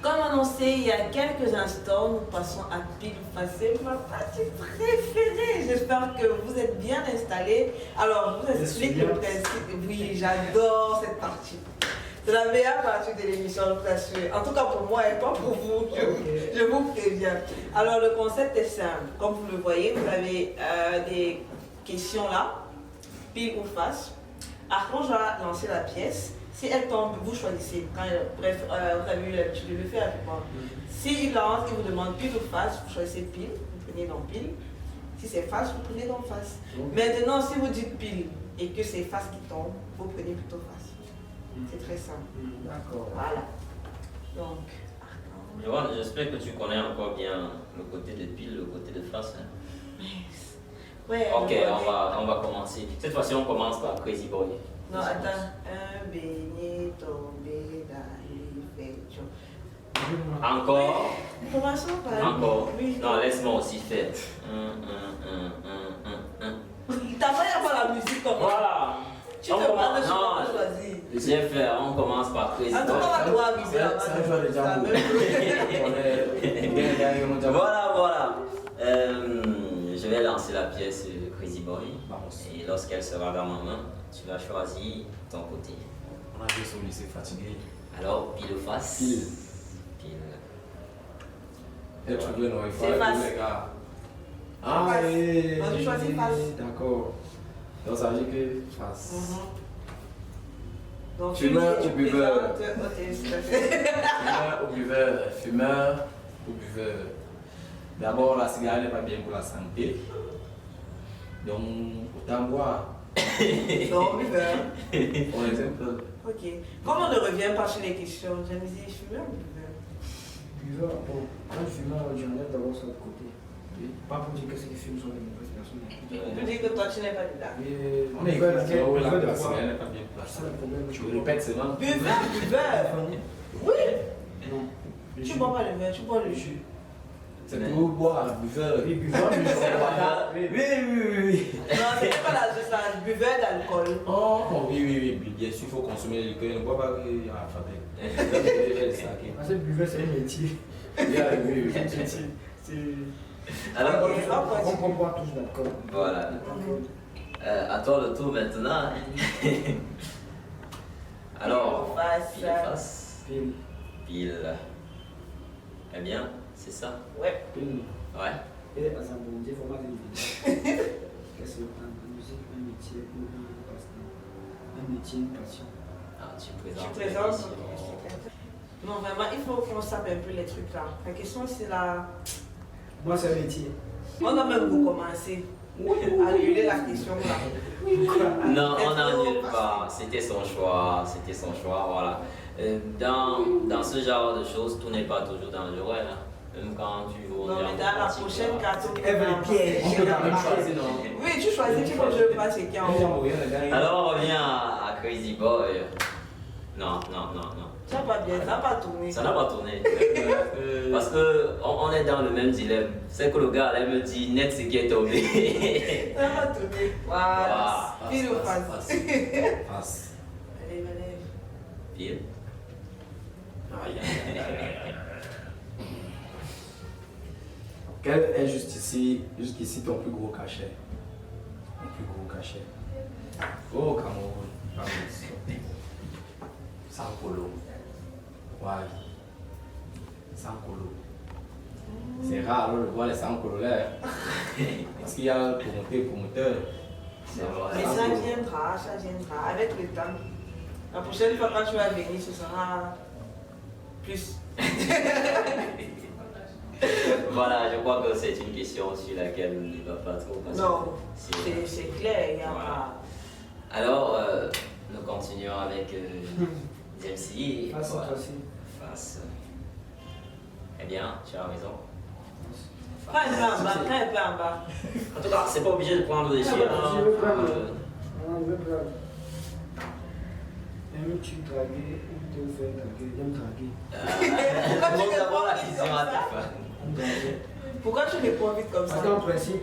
Comme annoncé il y a quelques instants, nous passons à pile ou face. C'est ma partie préférée. J'espère que vous êtes bien installés. Alors, je vous explique le principe. Oui, j'adore cette partie. C'est la meilleure partie de l'émission, je vous assure. En tout cas pour moi et pas pour vous, je vous préviens. Alors, le concept est simple. Comme vous le voyez, vous avez des questions là, pile ou face. Après, je vais lancer la pièce. Si elle tombe, vous choisissez. Bref, vous avez eu l'habitude de le faire avec moi. S'il lance, il vous demande pile ou face, vous choisissez pile, vous prenez dans pile. Si c'est face, vous prenez dans face. Maintenant, si vous dites pile et que c'est face qui tombe, vous prenez plutôt face. C'est très simple. D'accord. Voilà. Donc, Johan, j'espère que tu connais encore bien le côté de pile, le côté de face. Hein? ouais, Ok, on va commencer. Cette fois-ci, on commence par Crazy Boy. Non, attends. Un beignet tombé dans l'effet. Encore. Commençons par. Encore. Oui. Non, laisse-moi aussi faire. T'as pas la musique comme ça. Voilà. Tu te demandes ce qu'on choisir. Viens faire, on commence par Crazy Boy. En tout cas, on va toi amuser là-bas. C'est un joueur de Django. Voilà. Je vais lancer la pièce Crazy Boy. Et lorsqu'elle sera dans ma main, tu vas choisir ton côté. On a juste au lycée fatigué. Alors, pile ou face? Pile. Pile. Et tu veux, non, il faut C'est face. les gars. Ah, oui. On choisit face. D'accord. Donc ça veut dire que face. Donc, Fumeur ou buveur? Fumeur Fumeur ou buveur? D'abord, la cigarette n'est pas bien pour la santé. Donc, autant boire. Non, buveur. Pour exemple. Ok. Comme on ne revient pas sur les questions, je me dis fumeur ou buveur? Buveur, bon, un fumeur, j'enlève d'abord sur le côté. Pas pour dire que ceux qui fument sont des mauvaises personnes. Tu dis que toi tu n'es pas dedans. On est la cigarette n'est pas bien pour la C'est le santé. problème. Je répète seulement. Buveur. Oui. Non. Tu bois pas le verre, tu bois le jus. C'est pour boire, buveur. Oui, buveur, mais Oui. Non, c'est pas la juste la buveur d'alcool. Oh, oui, bien sûr, il faut consommer le liqueur. Ne bois pas à la fabrique. Parce que buveur, c'est un métier. Oui. Alors, On boit tous d'alcool. voilà. À toi le tour maintenant. Alors, pile ou face? Pile. Eh bien, c'est ça? Ouais. Ouais. Et à Zambondé, il faut pas dire. Qu'est-ce que la musique, un métier ou un passe-temps? Un métier, une passion. Ah, tu Tu présentes. présentes. Non, vraiment, il faut qu'on sache un peu les trucs là. La question c'est là. Moi, c'est un métier. On a même recommencé à annuler la question là. Non, on n'annule pas. C'était son choix. Voilà. Dans ce genre de choses, tout n'est pas toujours dangereux. Hein. Même quand tu vas. Non, mais dans la prochaine carte, Elle veut les pièges. On peut quand même choisir, non? oui, tu choisis, tu peux je passe et qui en haut. Alors, on revient à Crazy Boy. Non. Ça va bien, ça n'a pas tourné. Ça n'a pas tourné. Parce qu'on est dans le même dilemme. C'est que le gars, là, il me dit net ce qui est tombé. Ça va tourner. Voilà. Pile ou face? Face. Allez. Pile. Quel est jusqu'ici ton plus gros cachet? Ton plus gros cachet. Oh, Cameroun. Sans colo. Ouais. Sans colo. C'est rare de voir les sans colo là. Parce qu'il y a le promoteur. Mais ça viendra, avec le temps. La prochaine fois quand tu vas venir, ce sera plus. Voilà, je crois que c'est une question sur laquelle on ne va pas trop passer. Non, c'est clair, il n'y a Voilà. pas. Alors, nous continuons avec Dempsey. Face Voilà. aussi. Face. Eh bien, tu as raison. Prends un peu en bas. En tout cas, c'est pas obligé de prendre des chiens. Je veux prendre. Je veux prendre. Aimes-tu draguer ou te faire draguer? J'aime draguer. Pourquoi tu Demande réponds d'abord la vite question comme à ça? tes fans. Pourquoi tu réponds vite comme ça? Parce qu'en principe,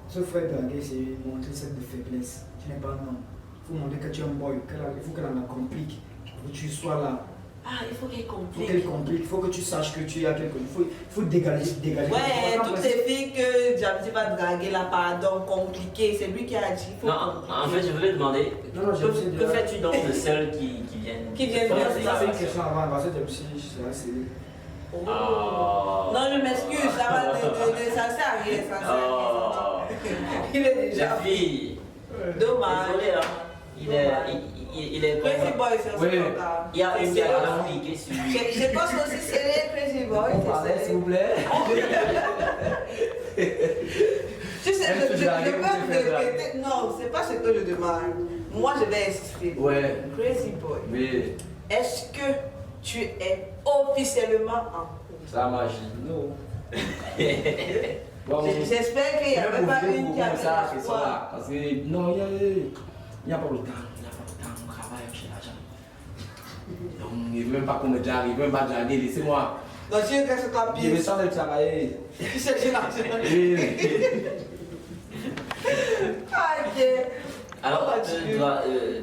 se faire draguer, c'est montrer cette de faiblesse. Tu Tu n'es pas un homme. Il faut montrer que tu es un boy, il faut qu'elle en complique. Que tu sois là. Ah, il faut qu'elle Il faut complique. qu'elle complique, il faut que tu saches que tu as quelque chose. Il faut dégager. Ouais, toutes ces filles que Jamzi va draguer là, pardon, compliqué, c'est lui qui a dit. Non, en fait, je voulais demander, que fais-tu donc de celles qui viennent faire ça? C'est une question avant, parce que c'est Oh. Non, je m'excuse, ça va, ça sert à rien, ça sert à rien. Il est déjà. La fille. Dommage. Désolé, hein. Il est Crazy Boy, c'est un scandale. Il y a une fille qui est sur lui. Je pense aussi c'est les Crazy Boy. S'il vous plaît. Tu sais, je peux répéter. Non, c'est pas ce que je demande. Moi, je vais insister. Ouais. Crazy Boy. Oui. Est-ce que tu es officiellement en couple? C'est la magie. Non. J'espère qu'il n'y avait pas une qui avait ça. la foi. Parce que non, il n'y a pas le temps. Il n'y a pas le temps. On travaille chez l'argent. Donc, il ne veut même pas qu'on me drague. Il ne veut même pas draguer. Laissez-moi. Donc, tu es sur ta Je vais piste. sans le travailler. Tu sais, j'ai l'argent. Alors, tu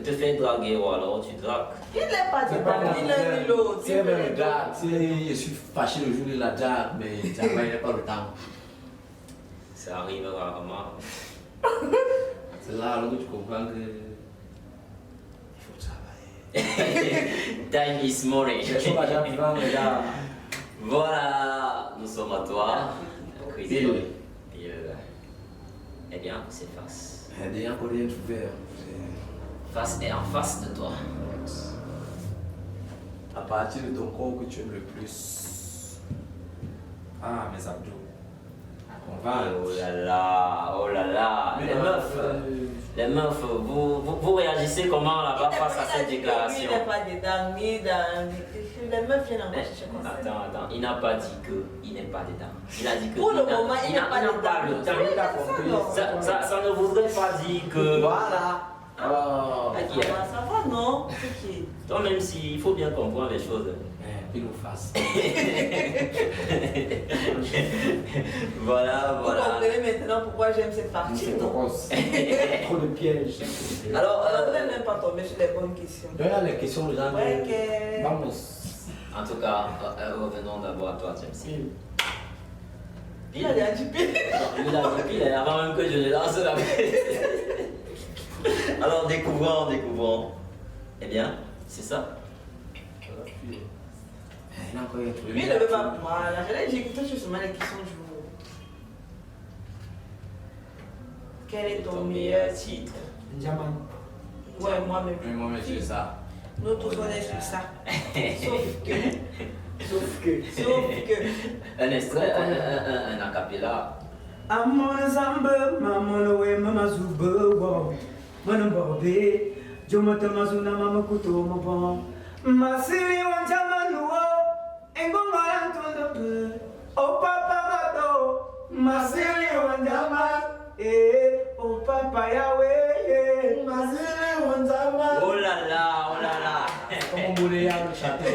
te fais draguer ou alors tu dragues? Il n'est pas dit ni l'un ni l'autre. Si elle me drague, si je suis fâché le jour de la drague, mais il n'y a pas le temps. Ça arrive rarement. C'est là alors que tu comprends que il faut travailler. Time is money. Je suis pas déjà vivant, les gars. Voilà, nous sommes à toi. Crazy Bill. Boy. Bill. Eh bien, c'est face. D'ailleurs, on rien trouvé. Face est en face de toi. À partir de ton corps que tu aimes le plus. Ah, mes abdos. On va. Oh là là, oh là là. Les meufs, vous réagissez comment là-bas face à cette déclaration? Il n'est pas dedans, ni dans. Les meufs viennent encore chercher comme ça. Attends, il n'a pas dit qu'il n'est pas dedans. Il a dit que pour le moment, il n'a pas le dedans. temps. Ça ne voudrait pas dire que. Voilà. Oh. Ça va, non? Toi, même s'il faut bien comprendre les choses. Pile ou face. Voilà. Vous comprenez maintenant pourquoi j'aime cette partie, non? Trop de pièges. Alors, on ne même pas tomber sur les bonnes questions. Regarde les questions de gens. Ouais, Vamos. en tout cas, revenons d'abord à toi, James. Il a dit pile. Il a dit pile avant même que je ne lance la Alors, découvrons. Eh bien, c'est ça. Lui, il ne veut pas. Voilà, j'ai écouté justement les questions du jour. Quel est ton meilleur titre? Diamant. Ouais, moi-même. Oui, moi-même, j'ai ça. Nous tous, on est sur ça. Sauf que. Un extrait, un acapella. Amon Zamba, Mamon Way, Mama Zuba, Manu Bobby, Jomata Mazuna, Mama Kuto, Mabon, Masili Wanjamanuo, Engoma Anton, O Papa Gato, Masili Wanjama, O Papa Yahweh, Masili Wanjama. Oh là là. Comme on voulait le château.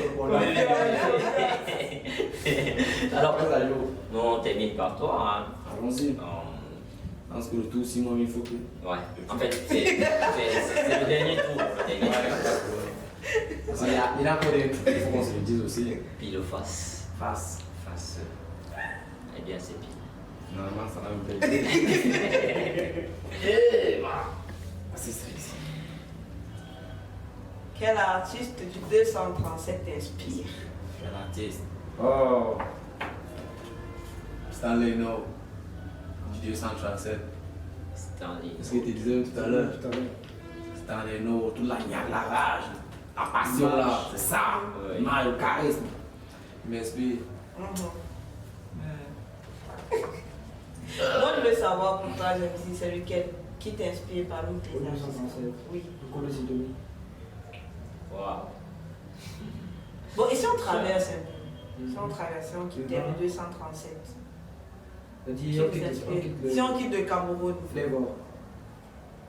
Alors, nous on termine par toi. Hein. Allons-y. Je pense que le tour, 6 mois, il faut que. Ouais, en fait, c'est le dernier tour. Il y a encore des trucs, il faut qu'on se le dise aussi. Pile ou face? Face. Eh bien, c'est pile. Normalement, ça va me payer. C'est strict. Quel artiste du 237 t'inspire? Quel artiste? Oh! Stanley No. Du 237. Stanley. C'est ce que tu disais tout à l'heure. Stanley No, toute la rage, la passion là, c'est ça. Oui. Le charisme. Il m'inspire. Moi, je veux savoir pour toi, Jamzi, c'est lequel qui t'inspire parmi tes artistes? Oui. Je connais ces deux. Wow. Bon, et si on traverse un peu? Si on traverse, on quitte le 237. Si on quitte le Cameroun. Flavor.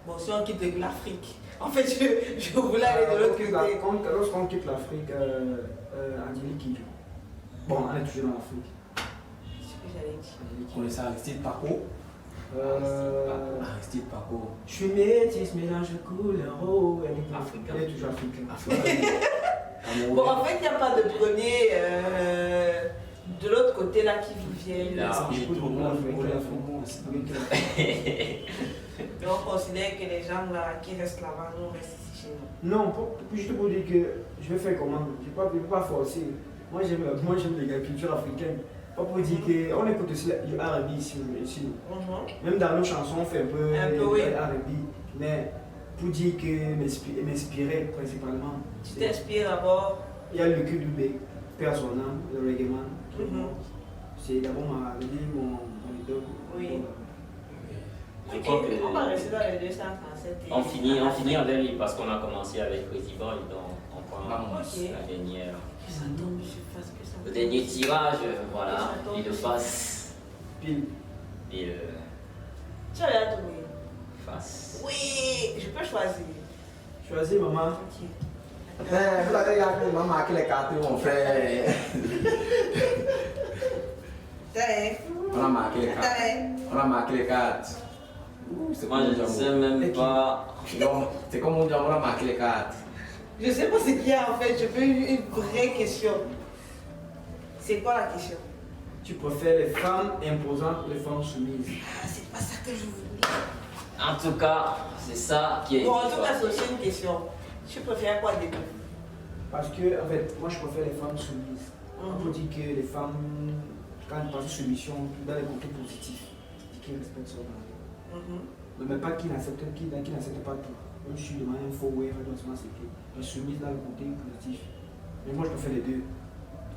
Bon, si on quitte l'Afrique. En fait, je voulais aller de l'autre côté. Lorsqu'on quitte l'Afrique, Angélique Kidjo. Bon, on est toujours dans l'Afrique. C'est ce que j'allais dire. On est ça, Aristide Paco. Style Paco. Je suis métis, mélange couleur, oh, elle Africain. est toujours africaine. Bon, en fait, il n'y a pas de premier de l'autre côté là qui vous viennent. Là. Donc, on considère que les gens là qui restent là-bas, nous, on reste ici chez nous. Non, juste pour dire que je vais faire comment. Je ne peux pas forcer. Moi, j'aime la culture africaine. Pas pour dire qu'on écoute aussi le R&B ici. Même dans nos chansons, on fait un peu oui. R&B. Mais pour dire que m'inspirer principalement. Tu t'inspires d'abord. Il y a le Q-Dubé, personnel, le reggae man. C'est d'abord mon idole. Oui. Je crois que on va rester dans les 237. on finit avec lui parce qu'on a commencé avec Crazy Boy, donc on prend la dernière. Ça tombe, je fasse que ça. Le dernier tirage, voilà, il le face. Pile. Et Tu as l'air de oui. face. Oui, je peux choisir. Choisis, maman. Ok. Vous avez regardé, on a marqué les cartes, mon frère. On a marqué les cartes. On a marqué les cartes. Moi, je ne sais même pas. C'est comme on dit, on a marqué les cartes. Je sais pas ce qu'il y a en fait, je veux une vraie question. C'est quoi la question? Tu préfères les femmes imposantes ou les femmes soumises? Ah, c'est pas ça que je voulais. En tout cas, c'est ça qui est. Bon, en tout cas, c'est aussi une question. Tu préfères quoi des deux? Parce que, en fait, moi je préfère les femmes soumises. On peut dire que les femmes, quand elles parlent de soumission, dans les côtés positifs, qui respectent son mari. Mais pas qui n'acceptent pas tout. Même si je suis de manière faux, ouais, c'est que les soumises dans le côté positif. Mais moi je préfère les deux.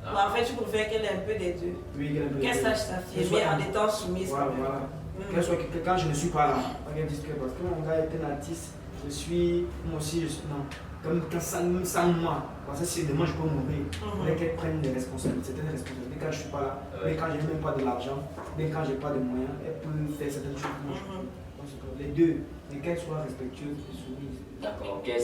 En fait, tu préfères qu'elle ait un peu des deux. Oui, il y a un peu Qu'elle des deux. sache s'affirmer en étant soumise. Voilà, quand même. voilà. Qu'elle soit quand je ne suis pas là. Regarde, parce que mon gars est un artiste, je suis, moi aussi, je suis, non. Comme sans moi, parce que si demain je peux mourir, il faudrait qu'elle prenne des responsabilités, certaines responsabilités quand je ne suis pas là, mais quand je n'ai même pas de l'argent, mais quand je n'ai pas de moyens, elle peut faire certaines choses que moi je peux. Donc, les deux, mais qu'elle soit respectueuse et soumise. D'accord, qu'elle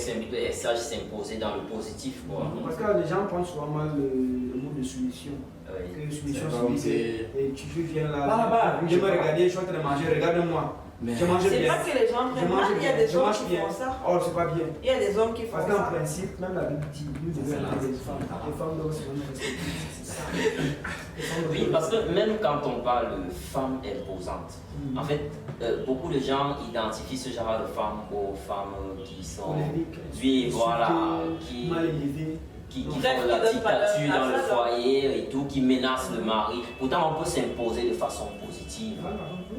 sache s'imposer dans le positif, quoi. Parce que les gens prennent souvent mal le mot de soumission. Oui. Que soumission, c'est et tu viens là, je vais regarder, je suis en train de manger, regarde-moi. Je mange C'est bien. pas que les gens prennent mal, il y a des hommes qui font ça. Oh, c'est pas bien. Il y a des hommes qui font Parce qu'en ça. principe, même la Bible dit, nous devons aimer les femmes. Les femmes doivent se respecter. C'est ça. Les femmes doivent Oui, parce que même quand on parle de femmes imposantes, en fait, beaucoup de gens identifient ce genre de femmes aux femmes qui sont. Oui, voilà. Qui, mal élevées. qui font la dictature dans le foyer et tout, qui menacent le mari. Pourtant, on peut s'imposer de façon positive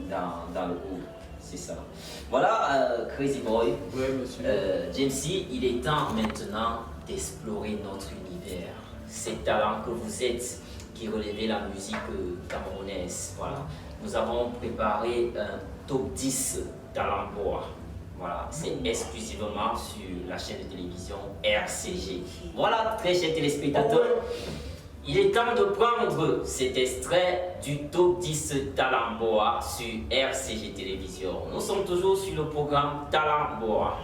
dans le couple. C'est ça. Voilà, Crazy Boy. Oui, monsieur. James C, il est temps maintenant d'explorer notre univers. Ces talents que vous êtes qui relevez la musique camerounaise. Voilà. Nous avons préparé un top 10 talents bois. Voilà, c'est exclusivement sur la chaîne de télévision RCG. Voilà, très chers téléspectateurs. Il est temps de prendre cet extrait du top 10 Talent Boa sur RCG Télévision. Nous sommes toujours sur le programme Talent Boa.